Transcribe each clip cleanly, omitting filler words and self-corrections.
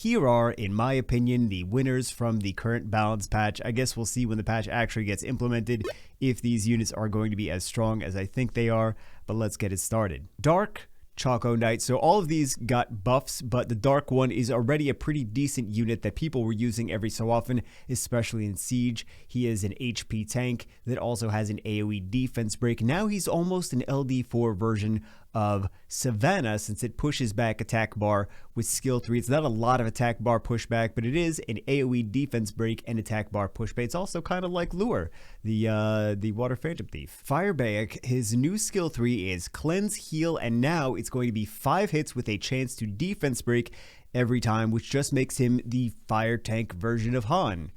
Here are, in my opinion, the winners from the current balance patch. I guess we'll see when the patch actually gets implemented if these units are going to be as strong as I think they are, but let's get it started. Dark Choco Knight. So all of these got buffs, but the Dark one is already a pretty decent unit that people were using every so often, especially in Siege. He is an HP tank that also has an AoE defense break. Now he's almost an LD4 version of Savannah, since it pushes back attack bar with skill 3. It's not a lot of attack bar pushback, but it is an AoE defense break and attack bar pushback. It's also kind of like Lure, the Water Phantom Thief. Firebayek, his new skill 3 is Cleanse, Heal, and now it's going to be 5 hits with a chance to defense break every time, which just makes him the fire tank version of Han.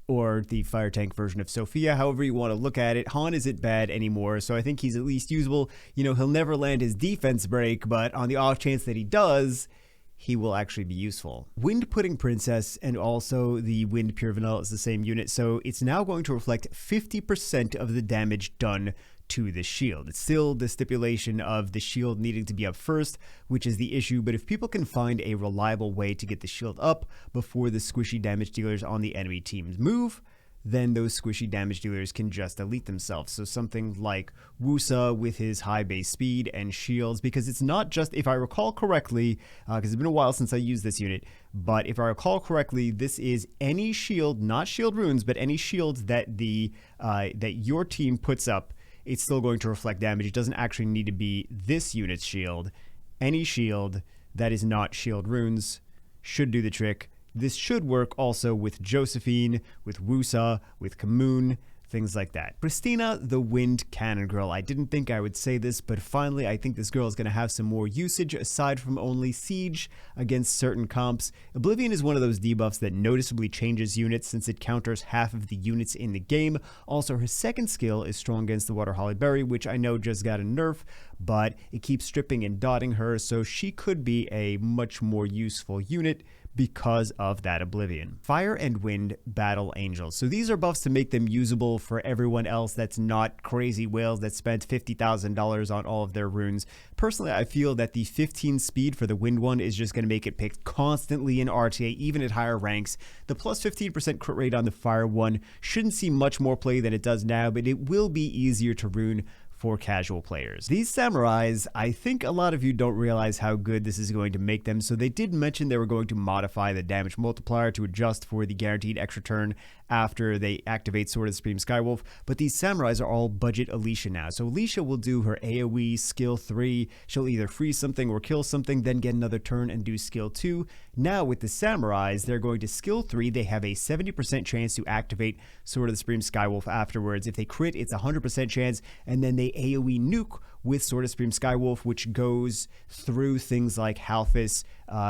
Or the fire tank version of Sophia, however you want to look at it. Han isn't bad anymore, so I think he's at least usable. You know, he'll never land his defense break, but on the off chance that he does, he will actually be useful. Wind Pudding Princess and also the Wind Pure Vanilla is the same unit, so it's now going to reflect 50% of the damage done to the shield. It's still the stipulation of the shield needing to be up first, which is the issue, but if people can find a reliable way to get the shield up before the squishy damage dealers on the enemy teams move, then those squishy damage dealers can just elite themselves. So something like Wusa with his high base speed and shields, because it's not just, if I recall correctly, because it's been a while since I used this unit, but if I recall correctly, this is any shield, not shield runes, but any shields that that your team puts up, it's still going to reflect damage. It doesn't actually need to be this unit's shield. Any shield that is not shield runes should do the trick. This should work also with Josephine, with Wusa, with Kamoon, things like that. Christina, the Wind Cannon Girl. I didn't think I would say this, but finally I think this girl is going to have some more usage aside from only Siege against certain comps. Oblivion is one of those debuffs that noticeably changes units since it counters half of the units in the game. Also, her second skill is strong against the Water Holly Berry, which I know just got a nerf, but it keeps stripping and dotting her, so she could be a much more useful unit because of that Oblivion. Fire and Wind Battle Angels. So these are buffs to make them usable for everyone else that's not crazy whales that spent $50,000 on all of their runes. Personally, I feel that the 15 speed for the Wind one is just going to make it picked constantly in RTA, even at higher ranks. The plus 15% crit rate on the Fire one shouldn't see much more play than it does now, but it will be easier to rune for casual players. These samurais, I think a lot of you don't realize how good this is going to make them, so they did mention they were going to modify the damage multiplier to adjust for the guaranteed extra turn after they activate Sword of the Supreme Skywolf, but these samurais are all budget Alicia now. So Alicia will do her AoE skill 3, she'll either freeze something or kill something, then get another turn and do skill 2. Now with the samurais, they're going to skill 3, they have a 70% chance to activate Sword of the Supreme Skywolf afterwards. If they crit, it's a 100% chance, and then they AoE nuke with Sword of Supreme Skywolf, which goes through things like Halphys,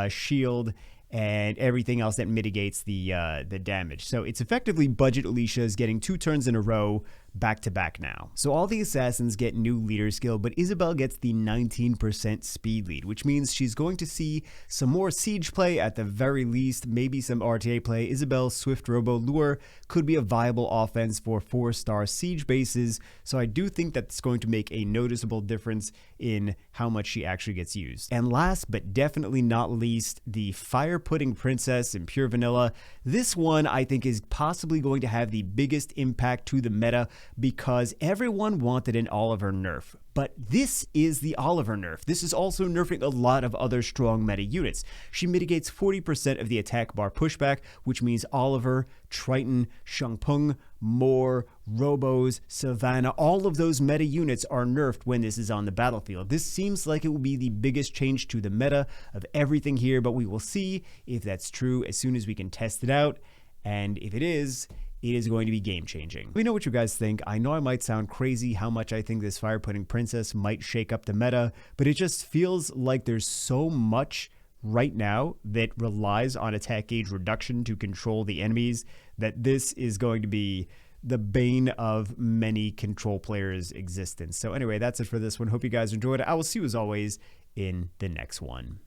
Shield, and everything else that mitigates the damage. So it's effectively budget Alicia's getting 2 turns in a row back to back now. So all the assassins get new leader skill, but Isabel gets the 19% speed lead, which means she's going to see some more Siege play at the very least, maybe some RTA play. Isabel's Swift Robo Lure could be a viable offense for 4-star Siege bases, so I do think that's going to make a noticeable difference in how much she actually gets used. And last but definitely not least, the Fire Pudding Princess in Pure Vanilla. This one I think is possibly going to have the biggest impact to the meta, because everyone wanted an Oliver nerf. But this is the Oliver nerf. This is also nerfing a lot of other strong meta units. She mitigates 40% of the attack bar pushback, which means Oliver, Triton, Shangpeng, Moore, Robos, Savannah, all of those meta units are nerfed when this is on the battlefield. This seems like it will be the biggest change to the meta of everything here, but we will see if that's true as soon as we can test it out. And if it is going to be game-changing. Let me know what you guys think. I know I might sound crazy how much I think this Fire Pudding Princess might shake up the meta, but it just feels like there's so much right now that relies on attack gauge reduction to control the enemies that this is going to be the bane of many control players' existence. So anyway, that's it for this one. Hope you guys enjoyed it. I will see you as always in the next one.